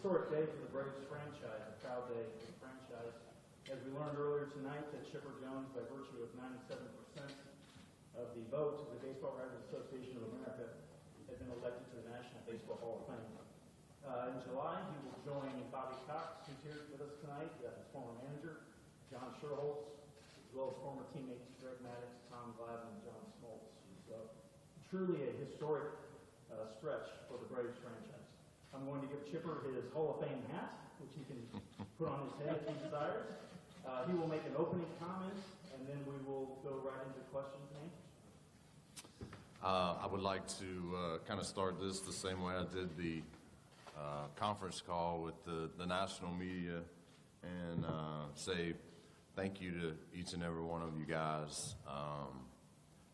historic day for the Braves franchise, a proud day for the franchise. As we learned earlier tonight, that Chipper Jones, by virtue of 97% of the vote of the Baseball Writers Association of America, has been elected to the National Baseball Hall of Fame. In July, he will join Bobby Cox, who's here with us tonight, his former manager, John Schuerholz, as well as former teammates Greg Maddox, Tom Glavine, and John Smoltz. So truly a historic stretch for the Braves franchise. I'm going to give Chipper his Hall of Fame hat, which he can put on his head if he desires. He will make an opening comment, and then we will go right into questions and answers. I would like to kind of start this the same way I did the conference call with the national media and say thank you to each and every one of you guys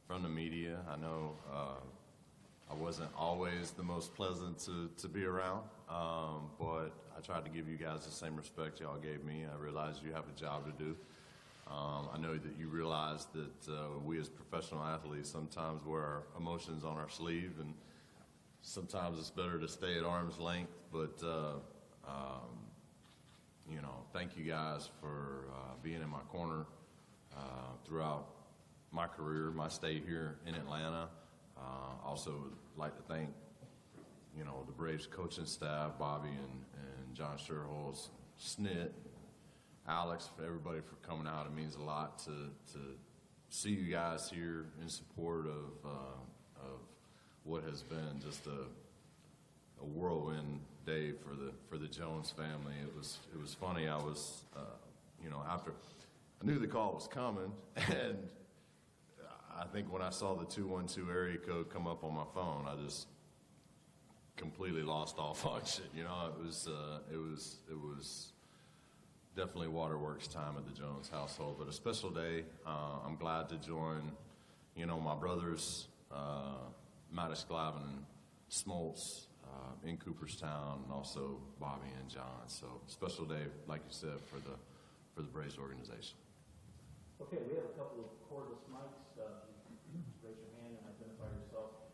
from the media. I know I wasn't always the most pleasant to be around, but I tried to give you guys the same respect y'all gave me. I realize you have a job to do. I know that you realize that we as professional athletes sometimes wear our emotions on our sleeve, and sometimes it's better to stay at arm's length. But you know, thank you guys for being in my corner throughout my career, my stay here in Atlanta. Also would like to thank, you know, the Braves coaching staff, Bobby and John Schuerholz, Snit, Alex, for everybody for coming out. It means a lot to see you guys here in support of what has been just a whirlwind day for the Jones family. It was funny. I was, you know, after I knew the call was coming, and I think when I saw the 212 area code come up on my phone, I just completely lost all function. You know, it was definitely waterworks time at the Jones household, but a special day. I'm glad to join, you know, my brothers, Maddox, Glavine, and Smoltz in Cooperstown, and also Bobby and John. So special day, like you said, for the Braves organization. Okay, we have a couple of cordless mics. Raise your hand and identify yourself.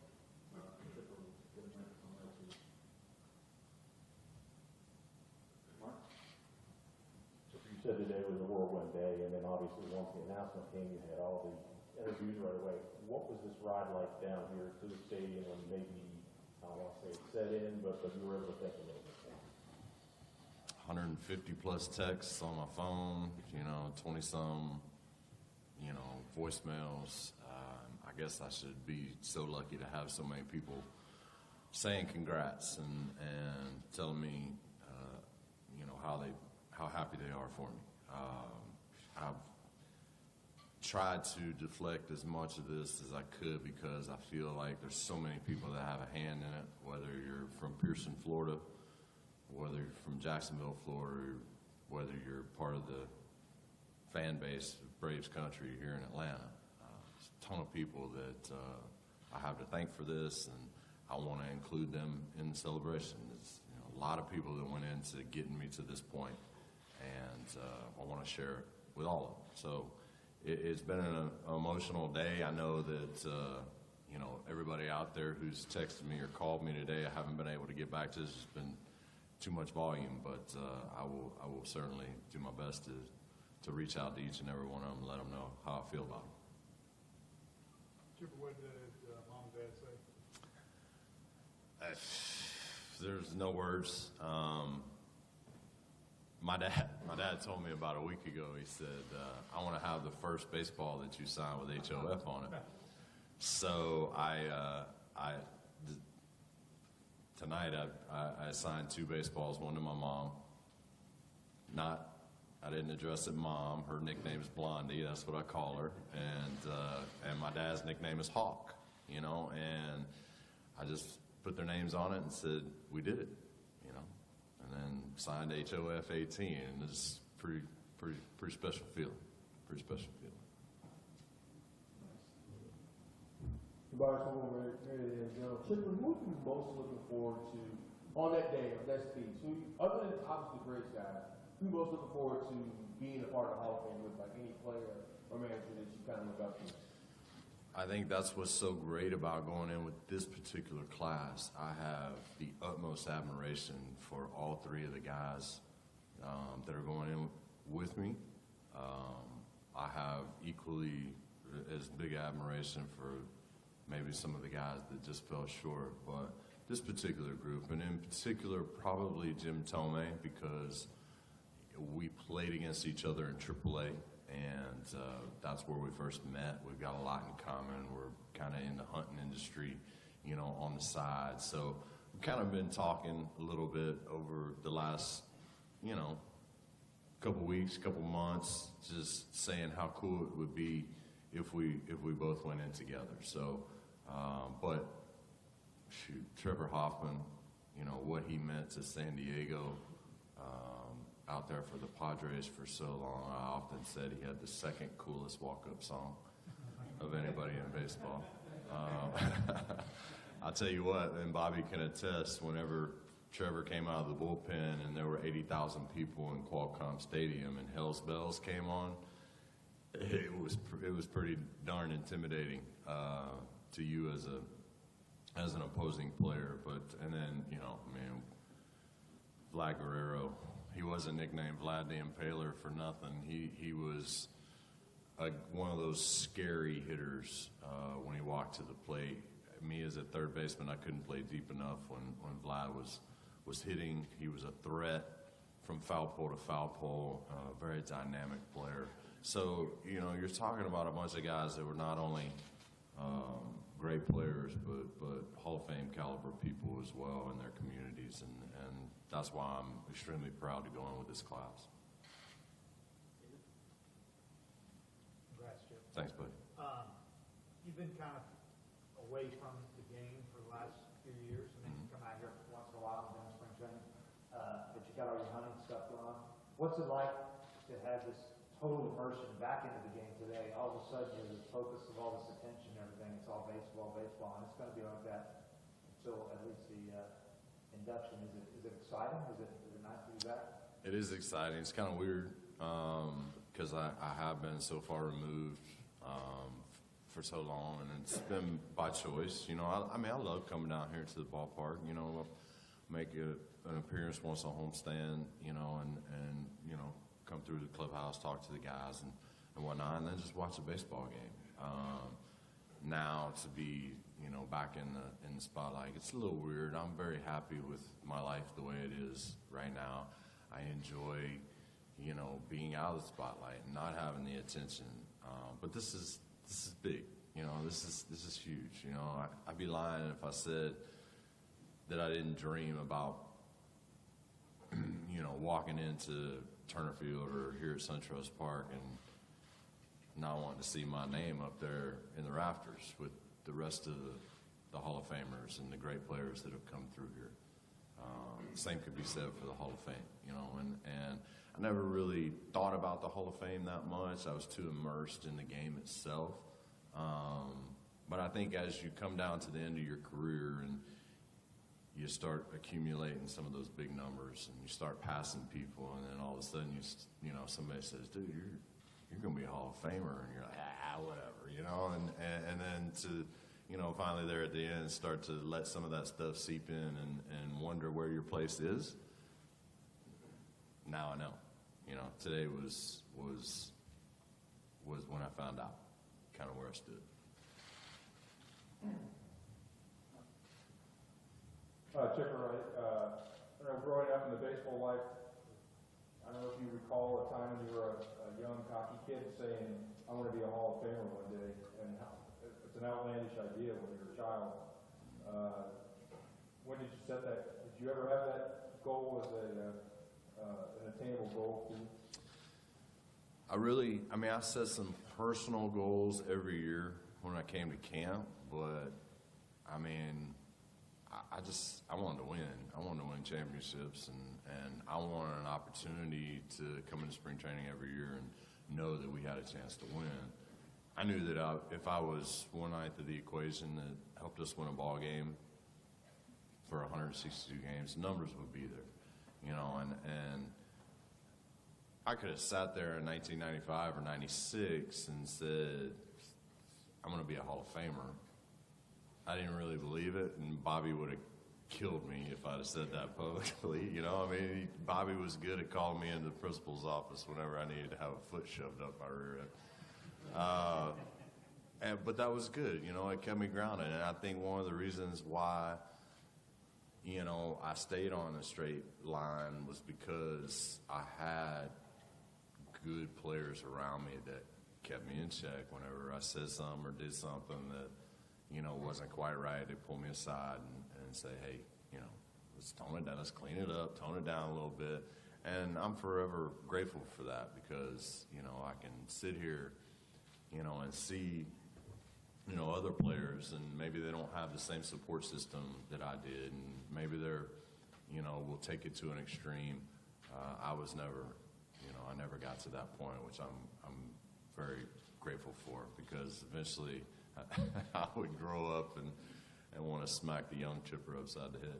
Chipper will get a microphone right to you. Mark? You said today was a whirlwind day, and then obviously once the announcement came, you had all the interviews right away. What was this ride like down here to the stadium when maybe, I don't want to say it set in, but you were able to think a little bit more? 150 plus texts on my phone, you know, 20-some, you know, voicemails. I guess I should be so lucky to have so many people saying congrats and telling me, you know, how happy they are for me. I've tried to deflect as much of this as I could because I feel like there's so many people that have a hand in it, whether you're from Pearson, Florida, whether you're from Jacksonville, Florida, whether you're part of the fan base of Braves country here in Atlanta. There's a ton of people that I have to thank for this, and I want to include them in the celebration. There's, you know, a lot of people that went into getting me to this point, and I want to share it with all of them. So it's been an emotional day. I know that you know, everybody out there who's texted me or called me today, I haven't been able to get back to this. It's been too much volume, but I will certainly do my best to reach out to each and every one of them and let them know how I feel about them. Chipper, what did Mom and Dad say? There's no words. My dad told me about a week ago, he said, I want to have the first baseball that you sign with HOF on it. So tonight I signed 2 baseballs, one to my mom. I didn't address it Mom. Her nickname is Blondie. That's what I call her. And my dad's nickname is Hawk, you know, and I just put their names on it and said, we did it, you know, and then signed HOF 18, and it's pretty special feeling, pretty special feeling. Chipper, what are you most looking forward to on that day, of that speech? Other than obviously the Braves guys, who are you most looking forward to being a part of the Hall of Fame with, like any player or manager that you kind of look up to? I think that's what's so great about going in with this particular class. I have the utmost admiration for all three of the guys that are going in with me. I have equally as big admiration for maybe some of the guys that just fell short, but this particular group, and in particular probably Jim Tomei, because we played against each other in AAA, and that's where we first met. We've got a lot in common. We're kind of in the hunting industry, you know, on the side. So we've kind of been talking a little bit over the last, you know, couple weeks, couple months, just saying how cool it would be if we both went in together. So, but shoot, Trevor Hoffman, you know, what he meant to San Diego, out there for the Padres for so long. I often said he had the second coolest walk-up song of anybody in baseball. I'll tell you what, and Bobby can attest, whenever Trevor came out of the bullpen and there were 80,000 people in Qualcomm Stadium and Hell's Bells came on, it was pretty darn intimidating to you as an opposing player. But and then, you know, I mean, Vlad Guerrero, he wasn't nicknamed Vlad the Impaler for nothing. He was one of those scary hitters when he walked to the plate. Me as a third baseman, I couldn't play deep enough when Vlad was hitting. He was a threat from foul pole to foul pole, very dynamic player. So, you know, you're talking about a bunch of guys that were not only great players, but Hall of Fame caliber people as well in their communities, and that's why I'm extremely proud to go in with this class. Congrats, Chip. Thanks, buddy. You've been kind of away from the game for the last few years, and then you come out here once in a while and doing spring training, but you got all your hunting stuff going on. What's it like to have this total immersion back into the game today? All of a sudden, you're the focus of all this attention and everything. It's all baseball, and it's going to be like that until at least the induction. Is it exciting? Is it nice to be back? It is exciting. It's kind of weird because I have been so far removed for so long, and it's been by choice. You know, I mean, I love coming down here to the ballpark. You know, make an appearance once on homestand. You know, and you know, come through the clubhouse, talk to the guys and whatnot, and then just watch a baseball game. Now to be, you know, back in the spotlight, it's a little weird. I'm very happy with my life the way it is right now. I enjoy, you know, being out of the spotlight and not having the attention. But this is big. You know, this is huge. You know, I'd be lying if I said that I didn't dream about, you know, walking into Turner Field or here at SunTrust Park and not wanting to see my name up there in the rafters with the rest of the Hall of Famers and the great players that have come through here. Same could be said for the Hall of Fame, you know, and I never really thought about the Hall of Fame that much. I was too immersed in the game itself. But I think as you come down to the end of your career and you start accumulating some of those big numbers and you start passing people, and then all of a sudden you know, somebody says, dude, you're going to be a Hall of Famer, and you're like, whatever, you know, and then to, you know, finally there at the end start to let some of that stuff seep in and wonder where your place is. Now I know. You know, today was when I found out kind of where I stood. Chipper, growing up in the baseball life, I don't know if you recall a time when you were a young, cocky kid saying, I want to be a Hall of Famer one day, and it's an outlandish idea when you're a child. When did you set that? Did you ever have that goal as an attainable goal for you? I set some personal goals every year when I came to camp, but I mean, I wanted to win. I wanted to win championships, and I wanted an opportunity to come into spring training every year and know that we had a chance to win. I knew that if I was 1/9 of the equation that helped us win a ball game for 162 games, the numbers would be there, you know, and I could have sat there in 1995 or 96 and said, I'm going to be a Hall of Famer. I didn't really believe it, and Bobby would have killed me if I'd have said that publicly. You know, I mean, Bobby was good at calling me into the principal's office whenever I needed to have a foot shoved up my rear end. But that was good, you know, it kept me grounded. And I think one of the reasons why, you know, I stayed on a straight line was because I had good players around me that kept me in check whenever I said something or did something that, you know, wasn't quite right. They pull me aside and say, hey, you know, let's tone it down, let's clean it up, tone it down a little bit. And I'm forever grateful for that because, you know, I can sit here, you know, and see, you know, other players, and maybe they don't have the same support system that I did, and maybe they're, you know, will take it to an extreme. I was never, you know, I never got to that point, which I'm very grateful for, because eventually I would grow up and want to smack the young Chipper upside the head.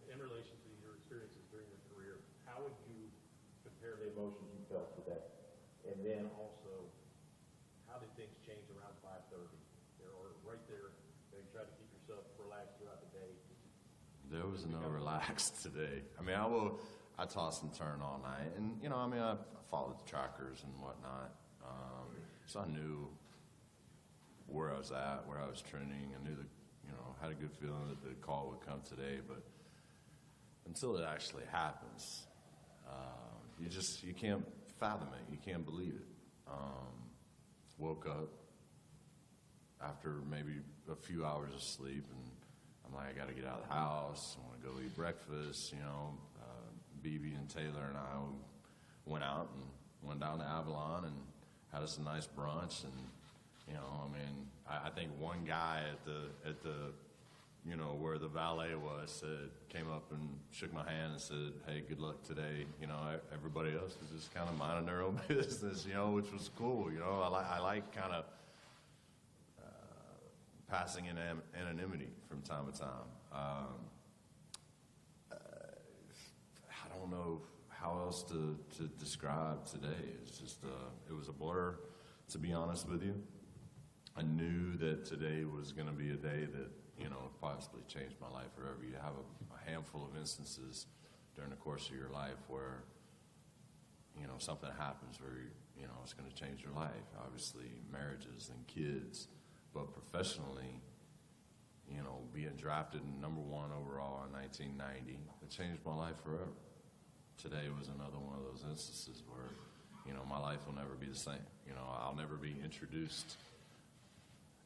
In relation to your experiences during your career, how would you compare The emotions you felt today. And then also, how did things change around 5:30? Or right there, you try to keep yourself relaxed throughout the day? There was no relax today. I mean, I tossed and turned all night, and you know, I mean, I followed the trackers and whatnot, so I knew where I was at, where I was trending. I knew that, you know, had a good feeling that the call would come today, but until it actually happens, you can't fathom it. You can't believe it. Woke up after maybe a few hours of sleep, and I'm like, I got to get out of the house. I want to go eat breakfast. You know, BB and Taylor and I went out and went down to Avalon and had us a nice brunch. And you know, I mean, I think one guy at the you know, where the valet was came up and shook my hand and said, hey, good luck today. You know, everybody else was just kind of minding their own business, you know, which was cool. You know, I like kind of passing in anonymity from time to time. I don't know how else to describe today. It's just, it was a blur, to be honest with you. I knew that today was going to be a day that, you know, possibly changed my life forever. You have a handful of instances during the course of your life where, you know, something happens where, you know, it's going to change your life. Obviously, marriages and kids. But professionally, you know, being drafted #1 overall in 1990, it changed my life forever. Today was another one of those instances where, you know, my life will never be the same. You know, I'll never be introduced,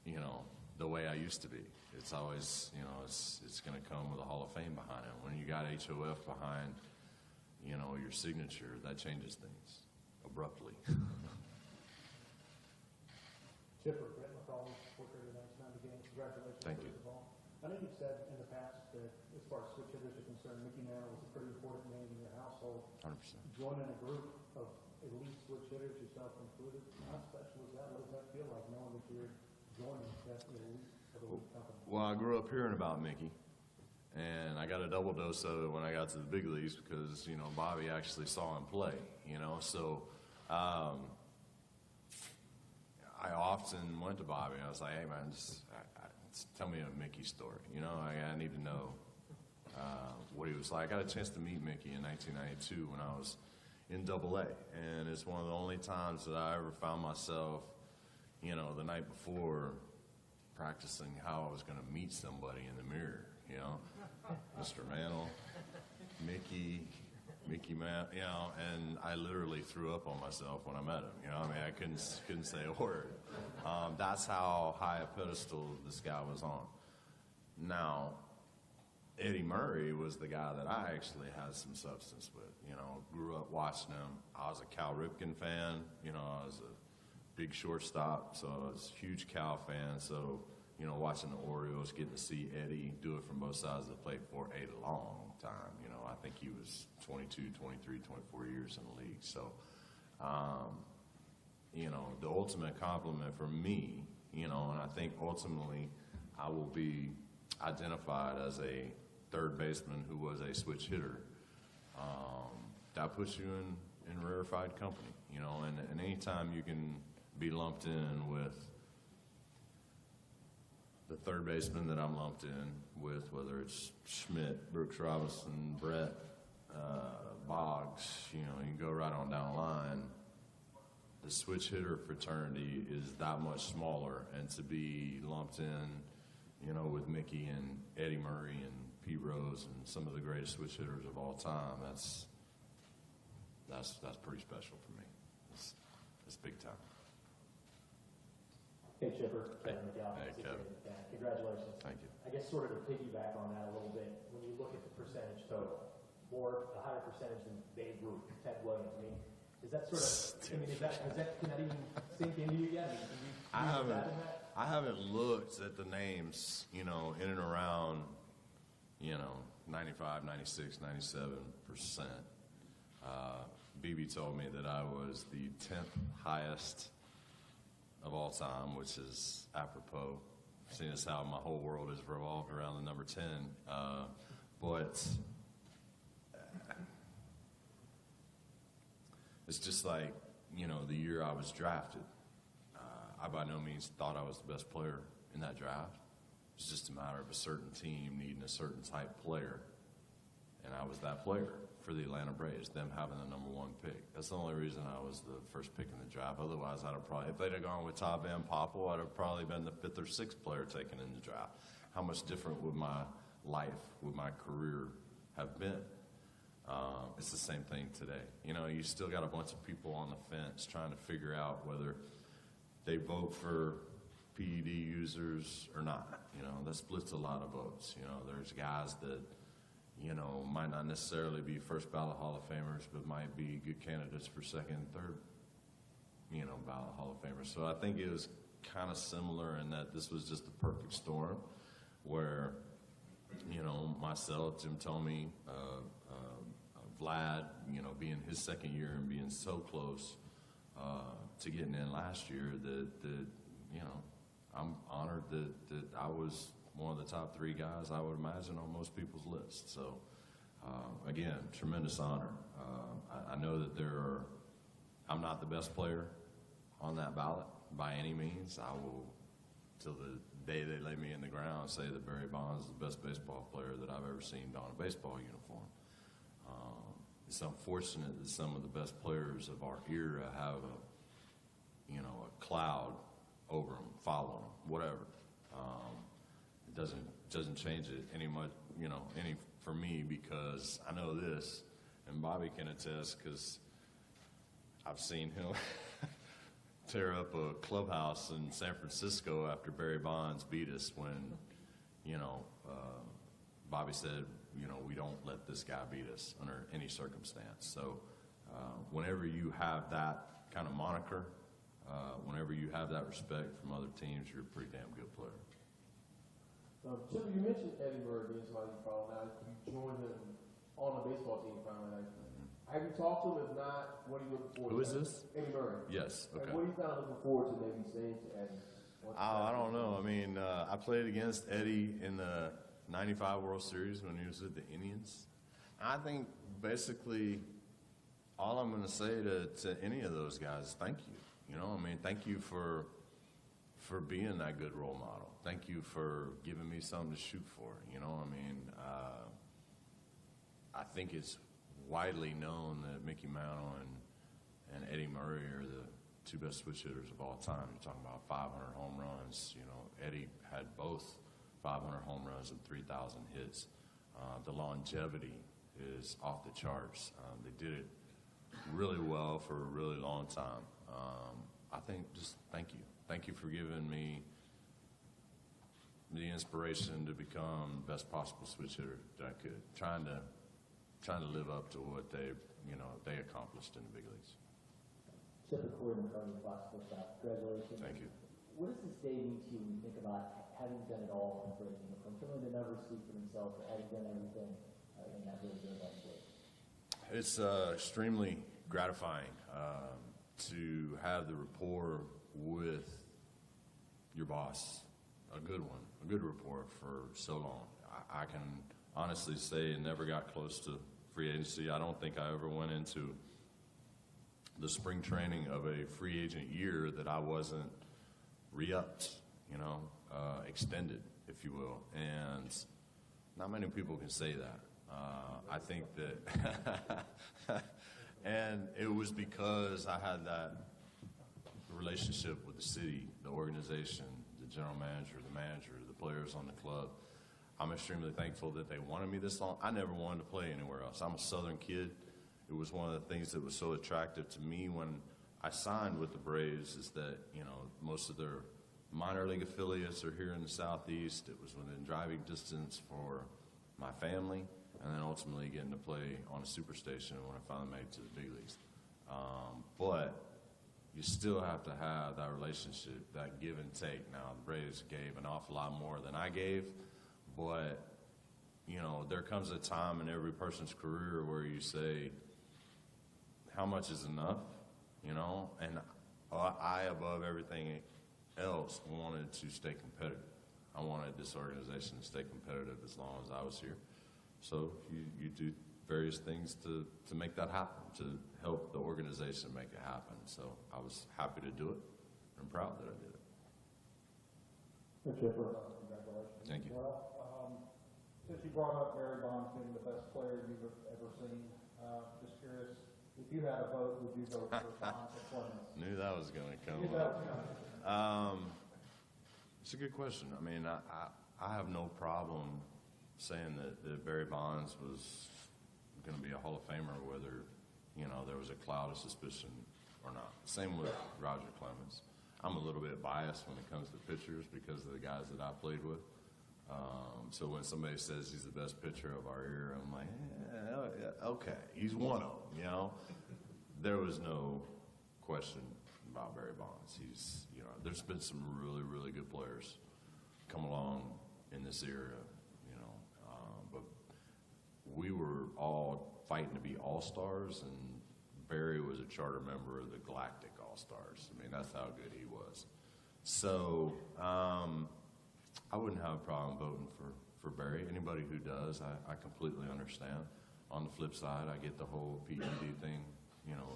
you know, the way I used to be. It's always, you know, it's going to come with a Hall of Fame behind it. When you got HOF behind, you know, your signature, that changes things abruptly. Chipper, Brett McCall, worker of the 99 game. Congratulations. Thank you. First of all. I know you've said in the past that as far as switch hitters are concerned, Mickey Mantle was a pretty important name in your household. 100%. Joining a group of elite switch hitters, yourself included, how special is that? What does that feel like, knowing that you're joining that elite company? Well, I grew up hearing about Mickey, and I got a double dose of it when I got to the big leagues because, you know, Bobby actually saw him play, you know. So I often went to Bobby, and I was like, hey, man, just tell me a Mickey story. You know, I need to know what he was like. I got a chance to meet Mickey in 1992 when I was in AA, and it's one of the only times that I ever found myself, you know, the night before practicing how I was going to meet somebody in the mirror, you know, Mr. Mantle, Mickey Mantle, you know, and I literally threw up on myself when I met him, you know. I mean, I couldn't say a word. That's how high a pedestal this guy was on. Now, Eddie Murray was the guy that I actually had some substance with, you know, grew up watching him. I was a Cal Ripken fan, you know, I was a big shortstop, so I was a huge Cal fan. So, you know, watching the Orioles, getting to see Eddie do it from both sides of the plate for a long time. You know, I think he was 22, 23, 24 years in the league. So, you know, the ultimate compliment for me, you know, and I think ultimately I will be identified as a third baseman who was a switch hitter. That puts you in rarefied company, you know, and anytime you can be lumped in with the third baseman that I'm lumped in with, whether it's Schmidt, Brooks Robinson, Brett, Boggs, you can go right on down the line. The switch hitter fraternity is that much smaller, and to be lumped in, with Mickey and Eddie Murray and Pete Rose and some of the greatest switch hitters of all time, that's pretty special for me. It's big time. Hey, Chipper. Hey. Kevin McAllister, Hey, Kevin. Associated Fan. Congratulations. Thank you. I guess sort of to piggyback on that a little bit, when you look at the percentage total, a higher percentage than Babe Ruth, Ted Williams, I mean, is that sort of, can that even sink into you yet? I mean, can you use that in that? I haven't looked at the names, in and around, 95, 96, 97%. BB told me that I was the 10th highest of all time, which is apropos, seeing as how my whole world is revolved around the number 10. But it's just like, the year I was drafted. I by no means thought I was the best player in that draft. It's just a matter of a certain team needing a certain type player. And I was that player for the Atlanta Braves, them having the number 1 pick. That's the only reason I was the first pick in the draft. Otherwise, if they'd have gone with Todd Van Poppel, I'd have probably been the 5th or 6th player taken in the draft. How much different would my life, would my career have been? It's the same thing today. You still got a bunch of people on the fence trying to figure out whether they vote for PED users or not. That splits a lot of votes. There's guys that, might not necessarily be first ballot Hall of Famers, but might be good candidates for second and third, ballot Hall of Famers. So I think it was kind of similar in that this was just the perfect storm where, myself, Jim Thome, Vlad, being his second year and being so close to getting in last year that I'm honored that I was one of the top 3 guys I would imagine on most people's list. So, again, tremendous honor. I know that I'm not the best player on that ballot by any means. I will, till the day they lay me in the ground, say that Barry Bonds is the best baseball player that I've ever seen don a baseball uniform. It's unfortunate that some of the best players of our era have a cloud over them, follow them, whatever. It doesn't change it any for me, because I know this, and Bobby can attest, because I've seen him tear up a clubhouse in San Francisco after Barry Bonds beat us when, Bobby said, we don't let this guy beat us under any circumstance. So whenever you have that kind of moniker, whenever you have that respect from other teams, you're a pretty damn good player. Chipper, you mentioned Eddie Murray being somebody you follow now. You joined him on a baseball team finally. Have you talked to him? If not, what are you looking forward to? Who is this? Eddie Murray. Yes, okay. What are you kind of looking forward to maybe saying to Eddie? I don't know. I mean, I played against Eddie in the 95 World Series when he was with the Indians. I think basically all I'm going to say to any of those guys is thank you. Thank you for being that good role model. Thank you for giving me something to shoot for. I think it's widely known that Mickey Mantle and Eddie Murray are the 2 best switch hitters of all time. You're talking about 500 home runs. Eddie had both 500 home runs and 3,000 hits. The longevity is off the charts. They did it really well for a really long time. I think just thank you. Thank you for giving me the inspiration to become the best possible switch hitter that I could. Trying to live up to what they accomplished in the big leagues. Chipper Corey McCartney, Fox Sports South. Congratulations. Thank you. What does this day mean to you when you think about having done it all and breaking it from someone that never speak for themselves, but having done everything in that really good life day? It's extremely gratifying to have the rapport with your boss, a good one, a good rapport for so long. I can honestly say it never got close to free agency. I don't think I ever went into the spring training of a free agent year that I wasn't re-upped, extended, if you will. And not many people can say that. I think that, and it was because I had that relationship with the city, the organization, the general manager, the players on the club. I'm extremely thankful that they wanted me this long. I never wanted to play anywhere else. I'm a Southern kid. It was one of the things that was so attractive to me when I signed with the Braves is that, most of their minor league affiliates are here in the Southeast. It was within driving distance for my family, and then ultimately getting to play on a superstation when I finally made it to the big leagues. But you still have to have that relationship, that give and take. Now, the Braves gave an awful lot more than I gave, but, there comes a time in every person's career where you say, how much is enough, and I, above everything else, wanted to stay competitive. I wanted this organization to stay competitive as long as I was here. So you do various things to make that happen, to help the organization make it happen. So I was happy to do it and proud that I did it. Chipper, congratulations. Thank you. Well, since you brought up Barry Bonds being the best player you've ever seen, just curious, if you had a vote, would you vote for Bonds or Clemens? Knew that was going to come You know, up. It's a good question. I mean, I have no problem saying that Barry Bonds was going to be a Hall of Famer, whether, there was a cloud of suspicion or not. Same with Roger Clemens. I'm a little bit biased when it comes to pitchers because of the guys that I played with. So when somebody says he's the best pitcher of our era, I'm like, yeah, okay, he's one of them, There was no question about Barry Bonds. He's, there's been some really, really good players come along in this era, but we were all fighting to be all-stars, and Barry was a charter member of the Galactic All-Stars. I mean, that's how good he was. So I wouldn't have a problem voting for Barry. Anybody who does, I completely understand. On the flip side, I get the whole PED thing,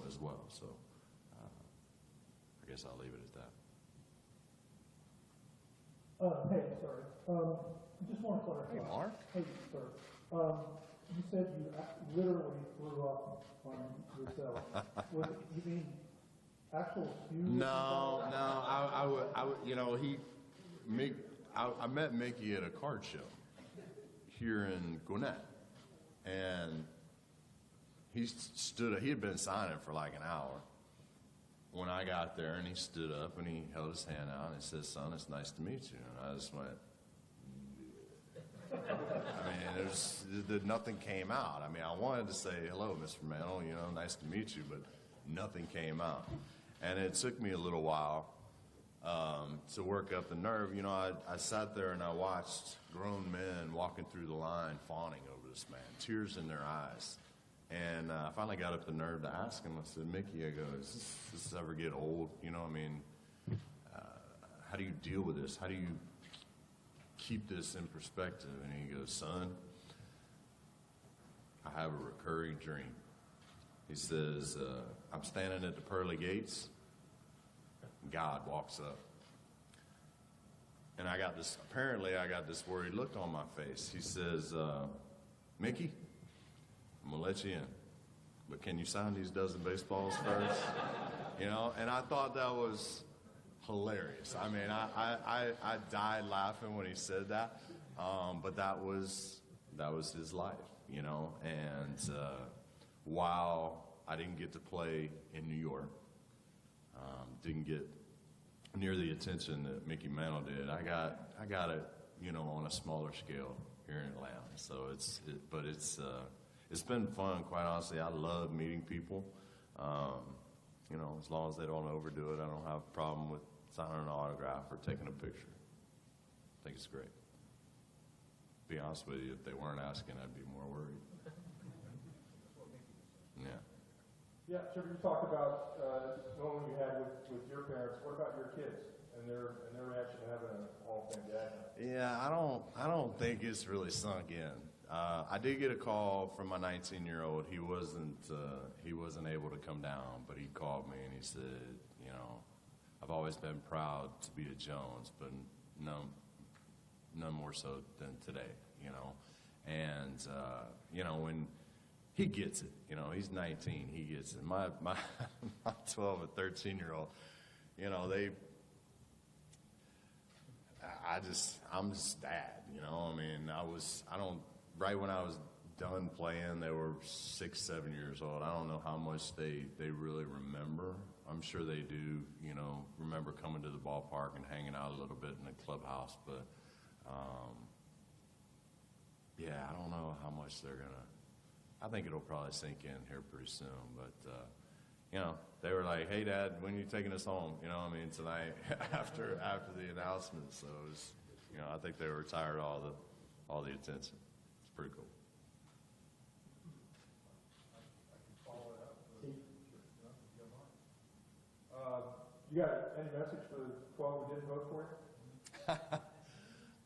as well. So I guess I'll leave it at that. hey, sorry. Just want to clarify. Hey, Mark. Hey, sir. You said you literally threw up on yourself. You mean actual spew? No, I met Mickey at a card show here in Gwinnett, and he had been signing for like an hour when I got there, and he stood up and he held his hand out and he said, "Son, it's nice to meet you." And I just went, I mean, nothing came out. I mean, I wanted to say, "Hello, Mr. Mantle, nice to meet you," but nothing came out. And it took me a little while to work up the nerve. I sat there and I watched grown men walking through the line fawning over this man, tears in their eyes. And I finally got up the nerve to ask him. I said, "Mickey," I go, does this ever get old? How do you deal with this? How do you keep this in perspective? And he goes, "Son, I have a recurring dream." He says, "I'm standing at the pearly gates. God walks up." And I got this worried look on my face. He says, "Mickey, I'm going to let you in, but can you sign these dozen baseballs first?" And I thought that was hilarious. I mean, I died laughing when he said that, but that was his life, and while I didn't get to play in New York, didn't get near the attention that Mickey Mantle did, I got it, on a smaller scale here in Atlanta. So it's been fun, quite honestly. I love meeting people. As long as they don't overdo it, I don't have a problem with signing an autograph or taking a picture. I think it's great. To be honest with you, if they weren't asking, I'd be more worried. Yeah. Yeah, sure. You talked about the moment you had with your parents. What about your kids and their reaction to having a Hall of Fame dad? Yeah, I don't think it's really sunk in. I did get a call from my 19-year-old. He wasn't able to come down, but he called me and he said, you know, I've always been proud to be a Jones, but none more so than today, you know. And you know, when he gets it, you know, he's 19, he gets it. My 12 and 13-year-old, you know, I'm just dad, you know. I mean, right when I was done playing, they were 6, 7 years old. I don't know how much they really remember. I'm sure they do, you know, remember coming to the ballpark and hanging out a little bit in the clubhouse, but yeah, I don't know how much they're gonna. I think it'll probably sink in here pretty soon, but you know, they were like, "Hey, Dad, when are you taking us home?" You know, I mean, tonight after the announcement. So it was, you know, I think they were tired of all the attention. It's pretty cool. You got any message for the 12 who didn't vote for you?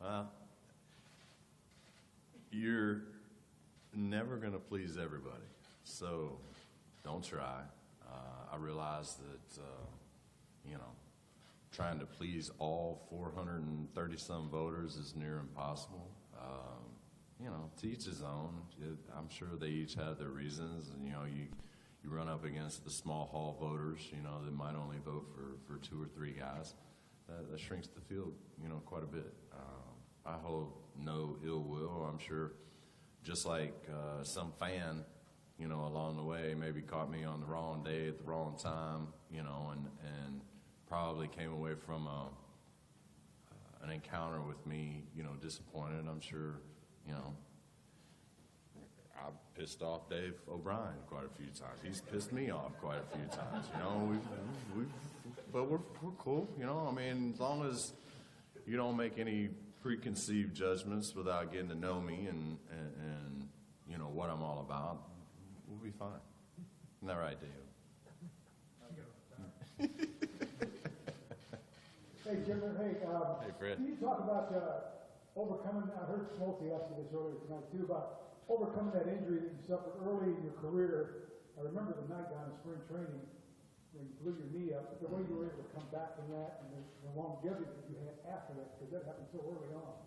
Well, you're never going to please everybody, so don't try. I realize that, you know, trying to please all 430-some voters is near impossible. You know, to each his own. I'm sure they each have their reasons, and, you know, you run up against the small hall voters, you know, that might only vote for 2 or 3 guys. That shrinks the field, you know, quite a bit. I hold no ill will. I'm sure just like some fan, you know, along the way maybe caught me on the wrong day at the wrong time, you know, and probably came away from an encounter with me, you know, disappointed. I'm sure, you know, I pissed off Dave O'Brien quite a few times. He's pissed me off quite a few times. You know, but we're cool. You know, I mean, as long as you don't make any preconceived judgments without getting to know me and you know what I'm all about, we'll be fine. Isn't that right, Dave? Hey, Jimmer. Hey, Hey, Fred. can you talk about overcoming? I heard Smoltz ask you this earlier tonight too about overcoming that injury that you suffered early in your career. I remember the night down in spring training when you blew your knee up, the way you were able to come back from that and the longevity that you had after that, because that happened so early on.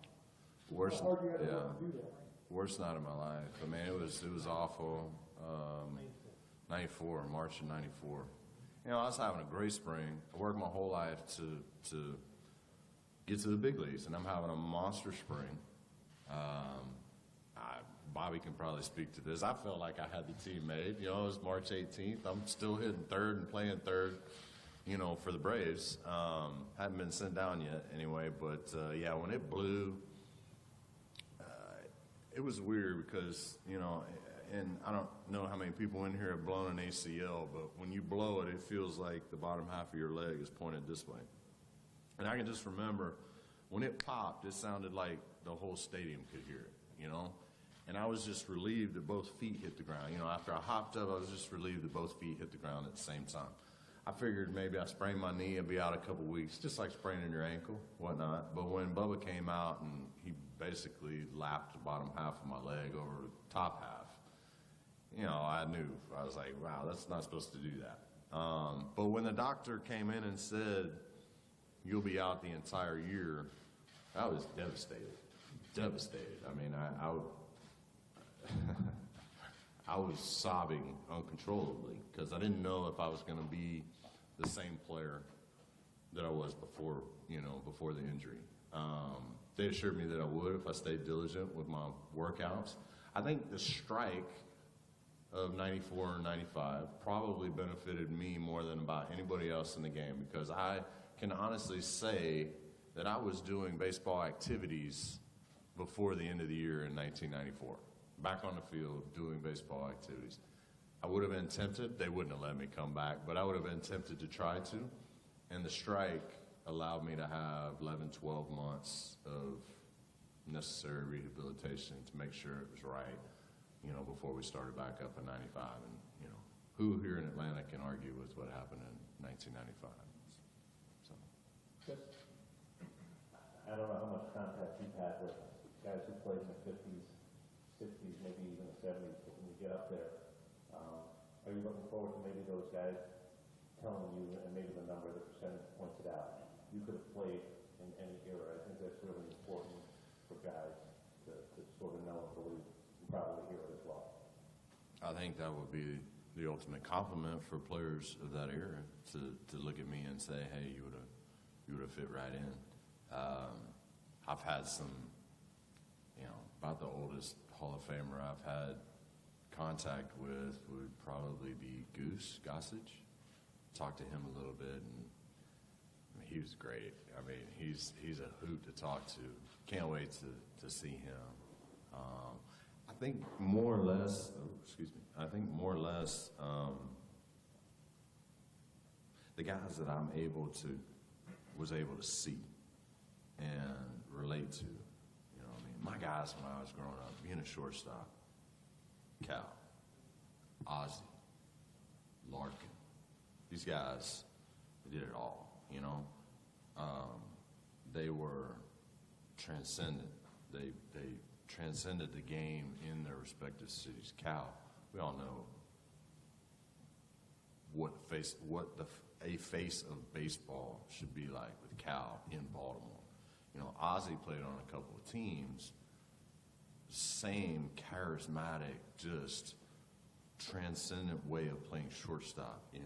Worst, How hard you had to yeah, work to do that. worst night of my life. I mean, it was awful. 94, March of 94. You know, I was having a great spring. I worked my whole life to get to the big leagues, and I'm having a monster spring. Bobby can probably speak to this. I felt like I had the team made. You know, it was March 18th. I'm still hitting third and playing third, you know, for the Braves. Hadn't been sent down yet anyway, but yeah, when it blew, it was weird because, you know, and I don't know how many people in here have blown an ACL, but when you blow it, it feels like the bottom half of your leg is pointed this way. And I can just remember when it popped, it sounded like the whole stadium could hear it, you know? And I was just relieved that both feet hit the ground. You know, after I hopped up, I was just relieved that both feet hit the ground at the same time. I figured maybe I sprained my knee and be out a couple weeks, just like spraining your ankle, whatnot. But when Bubba came out and he basically lapped the bottom half of my leg over the top half, you know, I knew. I was like, wow, that's not supposed to do that. But when the doctor came in and said, you'll be out the entire year, I was devastated. Devastated. I mean, I was sobbing uncontrollably because I didn't know if I was going to be the same player that I was before, you know, before the injury. They assured me that I would if I stayed diligent with my workouts. I think the strike of 94 and 95 probably benefited me more than about anybody else in the game because I can honestly say that I was doing baseball activities before the end of the year in 1994. Back on the field doing baseball activities. I would have been tempted. They wouldn't have let me come back, but I would have been tempted to try to. And the strike allowed me to have 11, 12 months of necessary rehabilitation to make sure it was right, you know, before we started back up in 95. And, you know, who here in Atlanta can argue with what happened in 1995? So. I don't know how much contact you've had with guys who played in the 50s, 60s, Are you looking forward to maybe those guys telling you, and maybe the number that percentage pointed out, you could have played in any era? I think that's really important for guys to sort of know and believe, and probably hear it as well. I think that would be the ultimate compliment for players of that era to look at me and say, "Hey, you would have fit right in." I've had some, about the oldest Hall of Famer I've had contact with would probably be Goose Gossage. Talked to him a little bit, and he was great. I mean, he's a hoot to talk to. Can't wait to see him. I think more or less, the guys that was able to see and relate to, my guys when I was growing up, being a shortstop, Cal, Ozzie, Larkin, these guys, they did it all, they were transcendent. They transcended the game in their respective cities. Cal, we all know what a face of baseball should be like with Cal in Baltimore. Ozzie played on a couple of teams, same charismatic, just transcendent way of playing shortstop in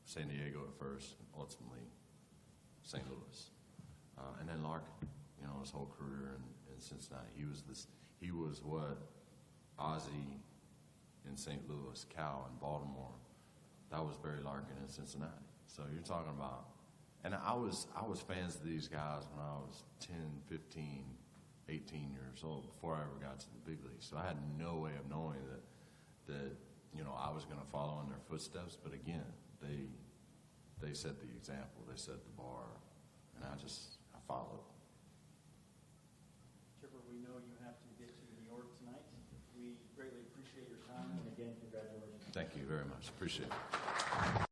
San Diego at first, and ultimately St. Louis. And then Larkin, his whole career in Cincinnati. He was what Ozzie in St. Louis, Cal in Baltimore. That was Barry Larkin in Cincinnati. So you're talking about, and I was fans of these guys when I was 10, 15, 18 years old, before I ever got to the big leagues. So I had no way of knowing that I was going to follow in their footsteps. But again, they set the example, they set the bar, and I followed. Chipper, we know you have to get to New York tonight. We greatly appreciate your time, and again, congratulations. Thank you very much. Appreciate it.